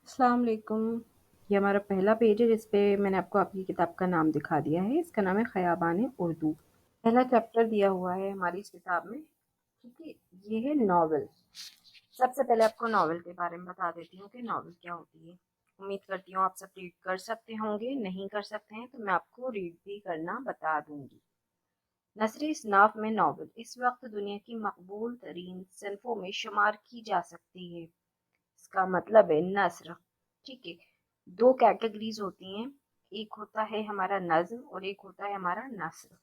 अस्सलाम वालेकुम। ये हमारा पहला पेज है जिस पे मैंने आपको आपकी किताब का नाम दिखा दिया है। इसका नाम है ख़याबान उर्दू। पहला चैप्टर दिया हुआ है हमारी इस किताब में। ठीक है, ये है नावल। सबसे पहले आपको नावल के बारे में बता देती हूँ कि नावल क्या होती है। उम्मीद करती हूँ आप सब रीड कर सकते होंगे, नहीं कर सकते हैं तो मैं आपको रीड भी करना बता दूंगी। नसरी इसनाफ में नावल इस वक्त दुनिया की मकबूल तरीन सनफों में शुमार की जा सकती है। इसका मतलब है नस्र। ठीक है, दो कैटेगरीज होती हैं, एक होता है हमारा नज्म और एक होता है हमारा नस्र।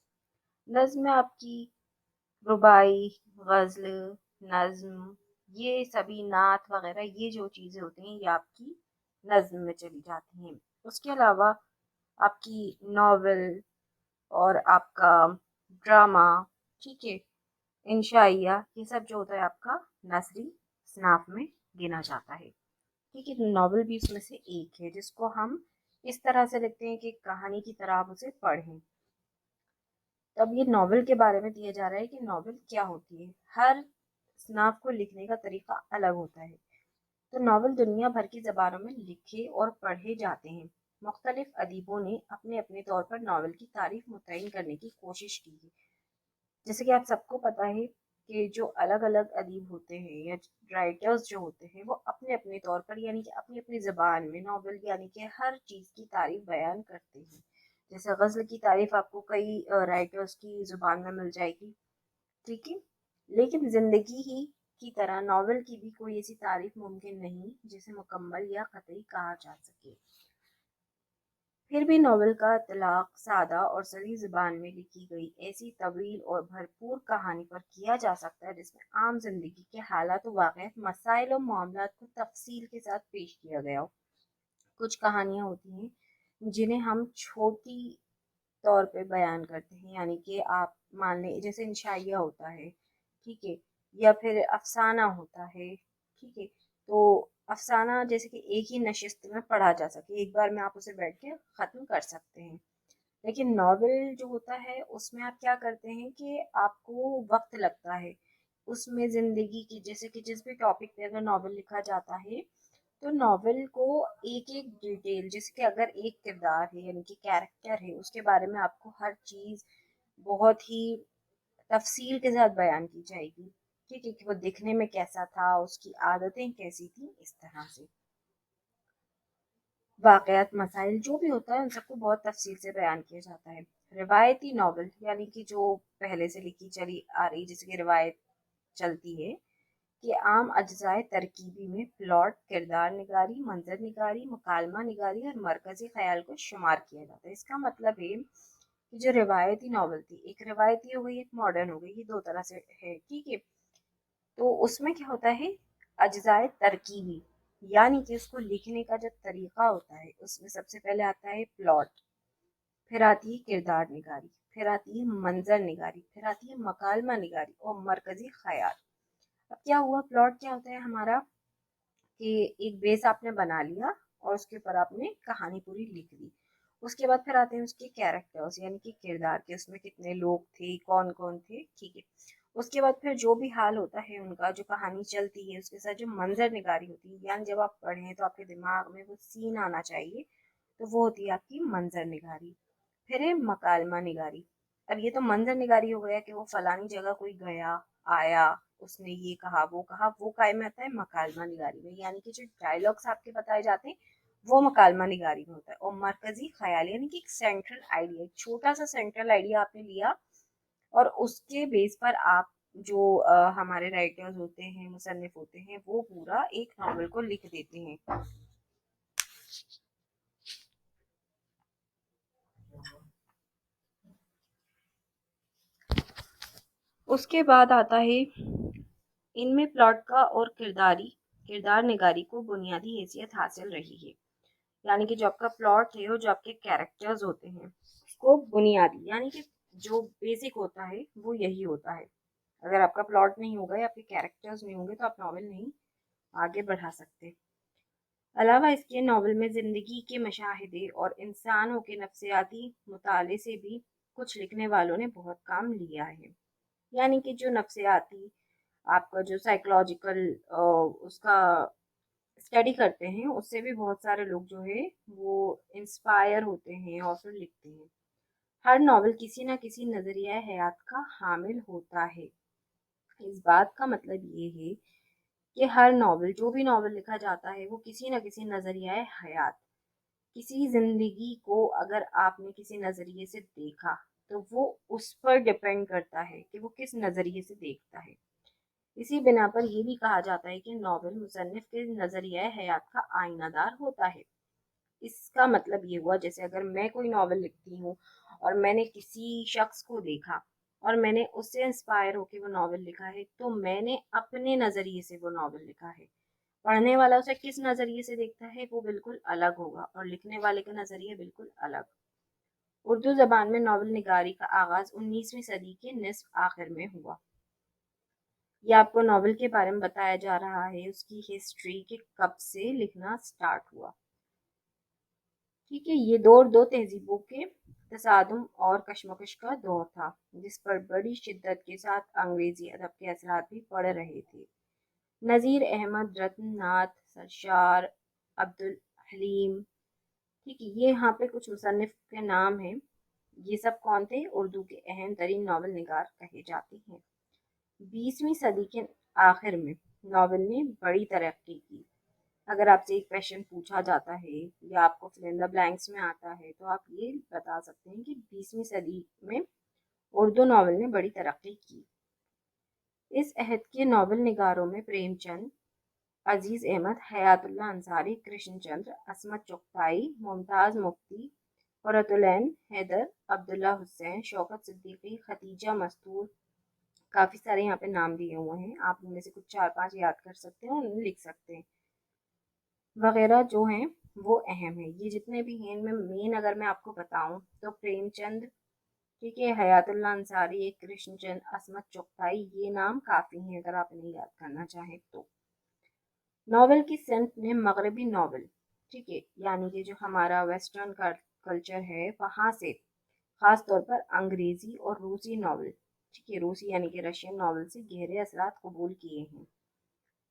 नज्म में आपकी रुबाई, गज़ल, नज्म, ये सभी नात वगैरह ये जो चीज़ें होती हैं ये आपकी नज्म में चली जाती हैं। उसके अलावा आपकी नॉवल और आपका ड्रामा, ठीक है, इंशाइया, ये सब जो होता है आपका नसरी स्नाफ में गिना जाता है। ठीक है, नॉवल भी उसमें से एक है जिसको हम इस तरह से लिखते हैं कि कहानी की तरह आप उसे पढ़ें। तब ये नॉवल के बारे में दिया जा रहा है कि नॉवल क्या होती है। हर स्नाफ को लिखने का तरीका अलग होता है। तो नावल दुनिया भर की ज़बानों में लिखे और पढ़े जाते हैं। मुख्तलिफ अदीबों ने अपने अपने तौर पर नावल की तारीफ मुतय्यन करने की कोशिश की है। जैसे कि आप सबको पता है कि जो अलग अलग अदीब होते हैं या राइटर्स जो होते हैं वो अपने अपने तौर पर यानी कि अपनी अपनी ज़बान में नावल यानी कि हर चीज़ की तारीफ बयान करते हैं। जैसे गज़ल की तारीफ आपको कई राइटर्स की ज़ुबान में मिल जाएगी। ठीक है, लेकिन ज़िंदगी ही की तरह नावल की भी कोई ऐसी तारीफ मुमकिन नहीं जिसे मुकम्मल या कतई कहा जा सके। फिर भी नावल का इतलाक सादा और सली ज़ुबान में लिखी गई ऐसी तवील और भरपूर कहानी पर किया जा सकता है जिसमें आम जिंदगी के हालात वाक़यात, मसाइल और मामलात को तफसील के साथ पेश किया गया हो। कुछ कहानियाँ होती हैं जिन्हें हम छोटी तौर पे बयान करते हैं, यानी कि आप मान लें जैसे इंशाइया होता है, ठीक है, या फिर अफसाना होता है। ठीक है, तो अफसाना जैसे कि एक ही नशिस्त में पढ़ा जा सके, एक बार में आप उसे बैठ के ख़त्म कर सकते हैं। लेकिन नॉवेल जो होता है उसमें आप क्या करते हैं कि आपको वक्त लगता है उसमें ज़िंदगी की, जैसे कि जिस भी टॉपिक पे अगर नॉवेल लिखा जाता है तो नॉवेल को एक एक डिटेल, जैसे कि अगर एक किरदार है यानी कि कैरेक्टर है उसके बारे में आपको हर चीज़ बहुत ही तफसील के साथ बयान की जाएगी। ठीक है, कि वो दिखने में कैसा था, उसकी आदतें कैसी थी, इस तरह से वाक़यात, मसाइल जो भी होता है उन सबको बहुत तफसील से बयान किया जाता है। रिवायती नॉवल यानी कि जो पहले से लिखी चली आ रही, जैसे कि रिवायत चलती है कि आम अज्जाए तरकीबी में प्लॉट, किरदार निगारी, मंजर निगारी, मुकालमा निगारी और मरकजी ख्याल को शुमार किया जाता है। इसका मतलब है कि जो रिवायती नावल थी, एक रिवायती हो गई एक मॉडर्न हो गई, ये दो तरह से है। ठीक है, तो उसमें क्या होता है, अज्जाए तरकीबी यानी कि उसको लिखने का जो तरीका होता है उसमें सबसे पहले आता है प्लॉट, फिर आती है किरदार निगारी, फिर आती है मंजर निगारी, फिर आती है मकालमा निगारी और मरकजी ख्याल। अब क्या हुआ, प्लॉट क्या होता है हमारा कि एक बेस आपने बना लिया और उसके ऊपर आपने कहानी पूरी लिख दी। उसके बाद फिर आते हैं उसके कैरेक्टर्स यानी कि किरदार के, उसमें कितने लोग थे, कौन कौन थे। ठीक है, उसके बाद फिर जो भी हाल होता है उनका, जो कहानी चलती है उसके साथ जो मंजर निगारी होती है, यानी जब आप पढ़ें तो आपके दिमाग में वो सीन आना चाहिए, तो वो होती है आपकी मंजर निगारी। फिर है मकालमा निगारी। अब ये तो मंजर निगारी हो गया कि वो फलानी जगह कोई गया, आया, उसने ये कहा वो कहा, वो काय में आता है मकालमा निगारी में, यानी कि जो डायलॉग्स आपके बताए जाते हैं वो मकालमा निगारी में होता है। और मरकजी ख्याल यानी कि एक सेंट्रल आइडिया, एक छोटा सा सेंट्रल आइडिया आपने लिया और उसके बेस पर आप जो हमारे राइटर्स होते हैं, मुसन्निफ होते हैं, वो पूरा एक नॉवल को लिख देते हैं। उसके बाद आता है, इनमें प्लॉट का और किरदार निगारी को बुनियादी हैसियत हासिल रही है। यानी कि जो आपका प्लॉट है और जो आपके कैरेक्टर्स होते हैं उसको बुनियादी यानी कि जो बेसिक होता है वो यही होता है। अगर आपका प्लॉट नहीं होगा या आपके कैरेक्टर्स नहीं होंगे तो आप नॉवल नहीं आगे बढ़ा सकते। अलावा इसके नावल में ज़िंदगी के मशाहिदे और इंसानों के नफ्सियाती मुताले से भी कुछ लिखने वालों ने बहुत काम लिया है। यानी कि जो नफ्सियाती आपका जो साइकोलॉजिकल उसका اسٹڈی کرتے ہیں اس سے بھی بہت سارے لوگ جو ہے وہ انسپائر ہوتے ہیں اور پھر لکھتے ہیں۔ ہر ناول کسی نہ کسی نظریہ حیات کا حامل ہوتا ہے۔ اس بات کا مطلب یہ ہے کہ ہر ناول، جو بھی ناول لکھا جاتا ہے، وہ کسی نہ کسی نظریہ حیات، کسی زندگی کو اگر آپ نے کسی نظریے سے دیکھا تو وہ اس پر ڈپینڈ کرتا ہے کہ وہ کس نظریے سے دیکھتا ہے۔ اسی بنا پر یہ بھی کہا جاتا ہے کہ ناول مصنف کے نظریہ حیات کا آئینہ دار ہوتا ہے۔ اس کا مطلب یہ ہوا، جیسے اگر میں کوئی ناول لکھتی ہوں اور میں نے کسی شخص کو دیکھا اور میں نے اس سے انسپائر ہو کے وہ ناول لکھا ہے، تو میں نے اپنے نظریے سے وہ ناول لکھا ہے۔ پڑھنے والا اسے کس نظریے سے دیکھتا ہے وہ بالکل الگ ہوگا، اور لکھنے والے کا نظریہ بالکل الگ۔ اردو زبان میں ناول نگاری کا آغاز 19ویں صدی کے نصف آخر میں ہوا۔ یہ آپ کو ناول کے بارے میں بتایا جا رہا ہے، اس کی ہسٹری کہ کب سے لکھنا سٹارٹ ہوا۔ ٹھیک ہے، یہ دور دو تہذیبوں کے تصادم اور کشمکش کا دور تھا، جس پر بڑی شدت کے ساتھ انگریزی ادب کے اثرات بھی پڑ رہے تھے۔ نذیر احمد، رتن ناتھ، سرشار، عبدالحلیم، ٹھیک ہے، یہ یہاں پہ کچھ مصنف کے نام ہیں۔ یہ سب کون تھے؟ اردو کے اہم ترین ناول نگار کہے جاتے ہیں۔ 20ویں صدی کے آخر میں ناول نے بڑی ترقی کی۔ اگر آپ سے ایک کویشچن پوچھا جاتا ہے یا آپ کو فل ان دا بلینکس میں آتا ہے تو آپ یہ بتا سکتے ہیں کہ 20ویں صدی میں اردو ناول نے بڑی ترقی کی۔ اس عہد کے ناول نگاروں میں پریم چند، عزیز احمد، حیات اللہ انصاری، کرشن چندر، عصمت چغتائی، ممتاز مفتی، قرۃ العین حیدر، عبداللہ حسین، شوکت صدیقی، ختیجہ مستور، کافی سارے یہاں پہ نام دیے ہوئے ہیں، آپ ان میں سے کچھ 4-5 یاد کر سکتے ہیں اور انہیں لکھ سکتے ہیں، وغیرہ جو ہیں وہ اہم ہیں۔ یہ جتنے بھی ہیں ان میں مین اگر میں آپ کو بتاؤں تو پریم چند، ٹھیک ہے، حیات اللہ انصاری، کرشن چند، عصمت چغتائی، یہ نام کافی ہیں اگر آپ انہیں یاد کرنا چاہیں تو۔ ناول کی صنف نے مغربی ناول، ٹھیک ہے، یعنی کہ جو ہمارا ویسٹرن کلچر ہے وہاں سے، خاص طور پر انگریزی اور روسی ناول، ٹھیک ہے، روسی یعنی کہ رشین ناول سے گہرے اثرات قبول کیے ہیں۔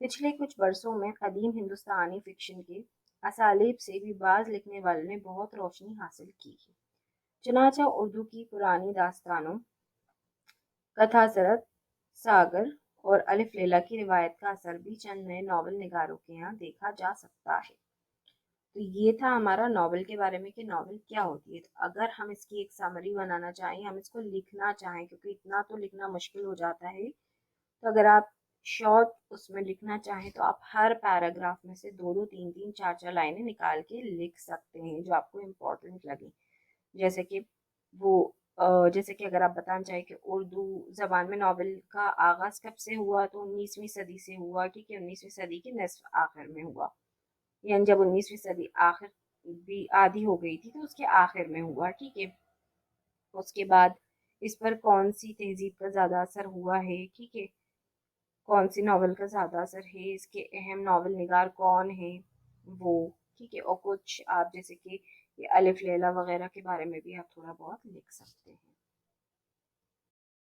پچھلے کچھ برسوں میں قدیم ہندوستانی فکشن کے اسالیب سے بھی بعض لکھنے والوں نے بہت روشنی حاصل کی ہے۔ چنانچہ اردو کی پرانی داستانوں، کتھا سرت، ساگر اور الف لیلا کی روایت کا اثر بھی چند نئے ناول نگاروں کے یہاں دیکھا جا سکتا ہے۔ تو یہ تھا ہمارا ناول کے بارے میں کہ ناول کیا ہوتی ہے۔ تو اگر ہم اس کی ایک سمری بنانا چاہیں، ہم اس کو لکھنا چاہیں، کیونکہ اتنا تو لکھنا مشکل ہو جاتا ہے، تو اگر آپ شارٹ اس میں لکھنا چاہیں تو آپ ہر پیراگراف میں سے 2-2 3-3 4-4 لائنیں نکال کے لکھ سکتے ہیں جو آپ کو امپورٹنٹ لگیں۔ جیسے کہ جیسے کہ اگر آپ بتانا چاہیں کہ اردو زبان میں ناول کا آغاز کب سے ہوا، تو 19ویں صدی سے ہوا، ٹھیک ہے، 19ویں صدی کے نصف آخر میں ہوا، یعنی جب 19ویں صدی آخر بھی آدھی ہو گئی تھی تو اس کے آخر میں ہوا، ٹھیک ہے۔ اس کے بعد اس پر کون سی تہذیب کا زیادہ اثر ہوا ہے، ٹھیک ہے، کون سی ناول کا زیادہ اثر ہے، اس کے اہم ناول نگار کون ہیں وہ، ٹھیک ہے، اور کچھ آپ جیسے کہ یہ الف لیلا وغیرہ کے بارے میں بھی آپ تھوڑا بہت لکھ سکتے ہیں۔